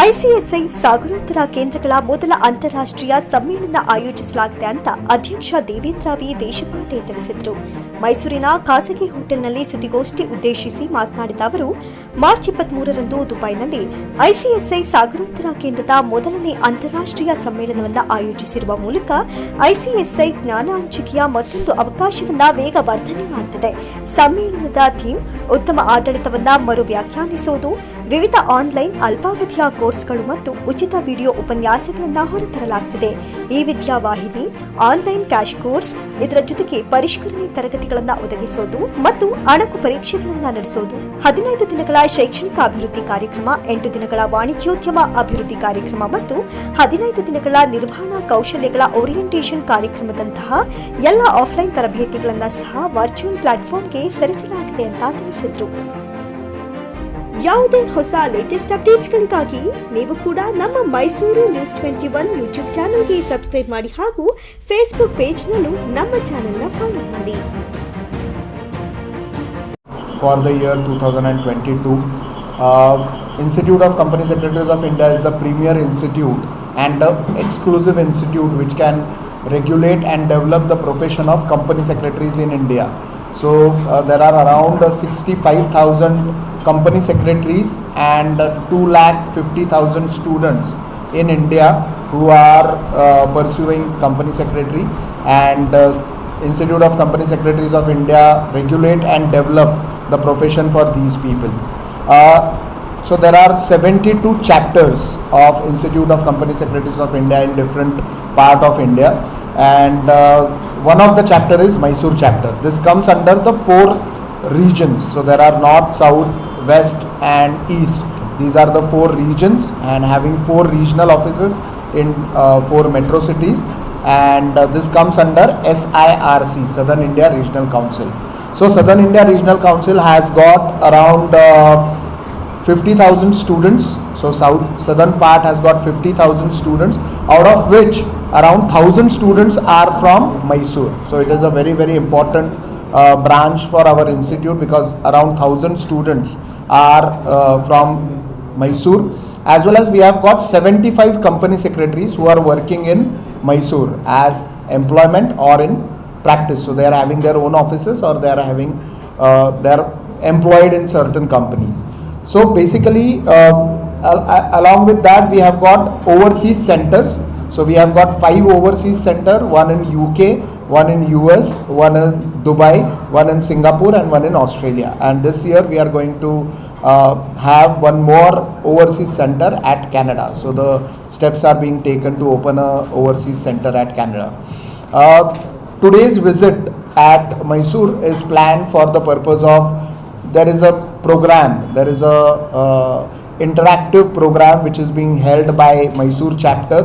ICSI ಸಾಗರೋತ್ತರ ಕೇಂದ್ರಗಳ ಮೊದಲ ಅಂತಾರಾಷ್ಟ್ರೀಯ ಸಮ್ಮೇಳನ ಆಯೋಜಿಸಲಾಗಿದೆ ಅಂತ ಅಧ್ಯಕ್ಷ ದೇವೇಂದ್ರ ವಿ ದೇಶಪಾಂಡೆ ತಿಳಿಸಿದರು. ಮೈಸೂರಿನ ಖಾಸಗಿ ಹೋಟೆಲ್ನಲ್ಲಿ ಸುದ್ದಿಗೋಷ್ಠಿ ಉದ್ದೇಶಿಸಿ ಮಾತನಾಡಿದ ಅವರು, ಮಾರ್ಚ್ 23ರಂದು ದುಬೈನಲ್ಲಿ ಐಸಿಎಸ್ಐ ಸಾಗರೋತ್ತರ ಕೇಂದ್ರದ ಮೊದಲನೇ ಅಂತಾರಾಷ್ಟ್ರೀಯ ಸಮ್ಮೇಳನವನ್ನು ಆಯೋಜಿಸಿರುವ ಮೂಲಕ ಐಸಿಎಸ್ಐ ಜ್ಞಾನ ಹಂಚಿಕೆಯ ಮತ್ತೊಂದು ಅವಕಾಶವನ್ನ ವೇಗವರ್ಧನೆ ಮಾಡುತ್ತಿದೆ. ಸಮ್ಮೇಳನದ ಥೀಮ್ ಉತ್ತಮ ಆಡಳಿತವನ್ನ ಮರು ವ್ಯಾಖ್ಯಾನಿಸುವುದು, ವಿವಿಧ ಆನ್ಲೈನ್ ಅಲ್ಪಾವಧಿಯ ಕೋರ್ಸ್ಗಳು ಮತ್ತು ಉಚಿತ ವಿಡಿಯೋ ಉಪನ್ಯಾಸಗಳನ್ನು ಹೊರತರಲಾಗುತ್ತಿದೆ. ಈ ವಿದ್ಯಾವಾಹಿನಿ ಆನ್ಲೈನ್ ಕ್ಯಾಶ್ ಕೋರ್ಸ್, ಇದರ ಜೊತೆಗೆ ಪರಿಷ್ಕರಣೆ ತರಗತಿಗಳನ್ನು ಒದಗಿಸುವುದು ಮತ್ತು ಅಣಕು ಪರೀಕ್ಷೆಗಳನ್ನು ನಡೆಸುವುದು, 15 ದಿನಗಳ ಶೈಕ್ಷಣಿಕ ಅಭಿವೃದ್ಧಿ ಕಾರ್ಯಕ್ರಮ, 8 ದಿನಗಳ ವಾಣಿಜ್ಯೋದ್ಯಮ ಅಭಿವೃದ್ಧಿ ಕಾರ್ಯಕ್ರಮ ಮತ್ತು 15 ದಿನಗಳ ನಿರ್ವಹಣಾ ಕೌಶಲ್ಯಗಳ ಓರಿಯೆಂಟೇಷನ್ ಕಾರ್ಯಕ್ರಮದಂತಹ ಎಲ್ಲ ಆಫ್ಲೈನ್ ತರಬೇತಿಗಳನ್ನು ಸಹ ವರ್ಚುವಲ್ ಪ್ಲಾಟ್ಫಾರ್ಮ್ಗೆ ಸರಿಸಲಾಗಿದೆ ಅಂತ ತಿಳಿಸಿದರು. ಯಾವುದೇ ಹೊಸ ಲೇಟೆಸ್ಟ್ ಅಪ್ಡೇಟ್ಸ್ಗಳಿಗಾಗಿ ನೀವು ಕೂಡ ನಮ್ಮ ಮೈಸೂರು ನ್ಯೂಸ್ 21 ಯೂಟ್ಯೂಬ್ ಚಾನೆಲ್ಗೆ ಸಬ್ಸ್ಕ್ರೈಬ್ ಮಾಡಿ ಹಾಗೂ ಫೇಸ್ಬುಕ್ ಪೇಜ್ನಲ್ಲೂ ನಮ್ಮ ಚಾನೆಲ್ನ ಫಾಲೋ ಮಾಡಿ. For the year 2022, Institute of Company Secretaries of India is the premier institute and the exclusive institute which can regulate and develop the profession of company secretaries in India. So there are around 65,000 company secretaries and 250,000 students in India who are pursuing company secretary, and Institute of Company Secretaries of India regulate and develop the profession for these people. So there are 72 chapters of Institute of Company Secretaries of India in different part of India, and one of the chapter is Mysore chapter. This comes under the 4 regions. So there are north, south, west and east. These are the 4 regions, and having 4 regional offices in 4 metro cities, and this comes under SIRC, Southern India Regional Council. So Southern India Regional Council has got around 50,000 students. So southern part has got 50,000 students, out of which around 1,000 students are from Mysore. So it is a very, very important branch for our institute, because around 1,000 students are from Mysore, as well as we have got 75 company secretaries who are working in Mysore as employment or in practice. So they are having their own offices, or they are having they are employed in certain companies. So basically along with that we have got overseas centers. So we have got 5 overseas center, one in UK, one in US, one in Dubai, one in Singapore and one in Australia. And this year we are going to have one more overseas center at Canada. So the steps are being taken to open a overseas center at Canada. Today's visit at Mysore is planned for the purpose of, there is a program, there is a interactive program which is being held by Mysore chapter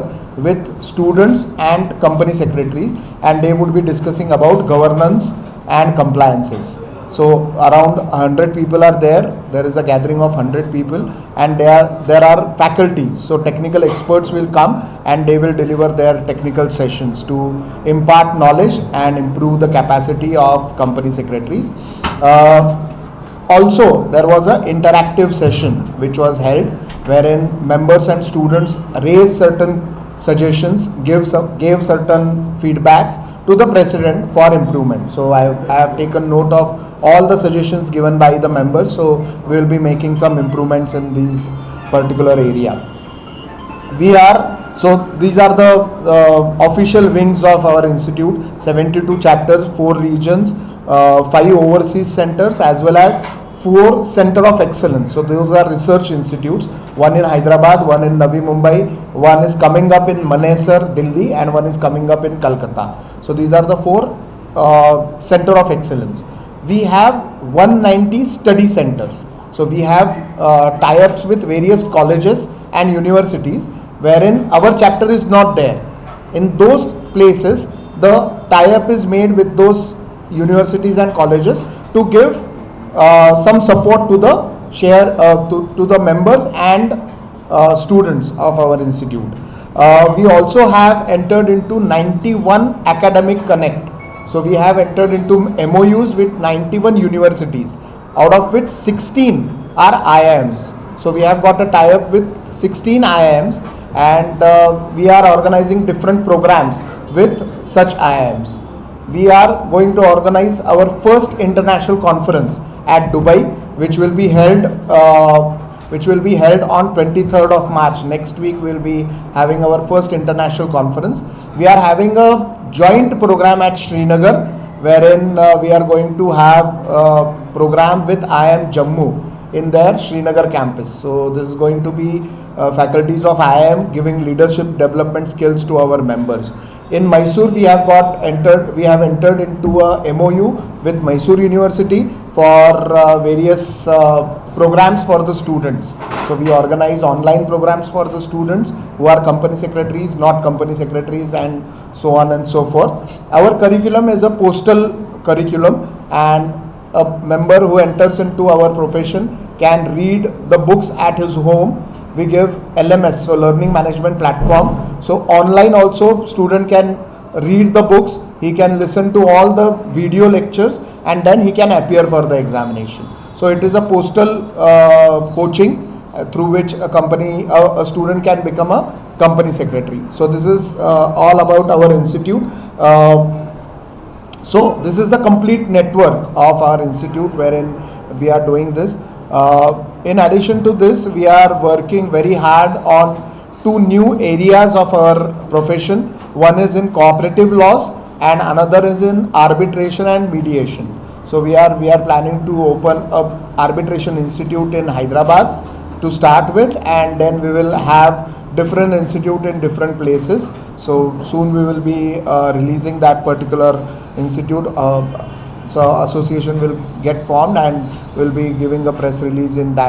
with students and company secretaries, and they would be discussing about governance and compliances. So around 100 people are there. There is a gathering of 100 people, and there are faculties. So technical experts will come and they will deliver their technical sessions to impart knowledge and improve the capacity of company secretaries. Also there was an interactive session which was held, wherein members and students raised certain suggestions, gave certain feedbacks to the president for improvement. So I have taken note of all the suggestions given by the members. So we will be making some improvements in this particular area. So these are the official wings of our institute: 72 chapters, 4 regions, 5 overseas centers, as well as 4 center of excellence. So those are research institutes, one in Hyderabad, one in Navi Mumbai, one is coming up in Manesar, Delhi, and one is coming up in Calcutta. So these are the 4 center of excellence. We have 190 study centers. So we have tie-ups with various colleges and universities, wherein our chapter is not there. In those places the tie-up is made with those universities and colleges to give some support to the to the members and students of our institute. We also have entered into 91 academic connect. So we have entered into MOUs with 91 universities, out of which 16 are IIMs. So So we have got a tie-up with 16 IIMs, and we are organizing different programs with such IIMs. We are going to organize our first international conference at Dubai, which will be held on 23rd of March. Next week we will be having our first international conference. We are having a joint program at Srinagar, wherein we are going to have a program with IIM Jammu in their Srinagar campus. So this is going to be faculties of IIM giving leadership development skills to our members. In Mysore, we have entered into a MOU with Mysore University for various programs for the students. So we organize online programs for the students who are company secretaries, not company secretaries, and so on and so forth. Our curriculum is a postal curriculum, and a member who enters into our profession can read the books at his home. We give LMS, so learning management platform. So online also student can read the books, he can listen to all the video lectures, and then he can appear for the examination. So it is a postal coaching through which a student can become a company secretary. So this is all about our institute. So this is the complete network of our institute wherein we are doing this. In addition to this, we are working very hard on two new areas of our profession. One is in cooperative laws and another is in arbitration and mediation. So we are planning to open a arbitration institute in Hyderabad to start with, and then we will have different institute in different places. So soon we will be releasing that particular institute. So association will get formed and will be giving a press release in that.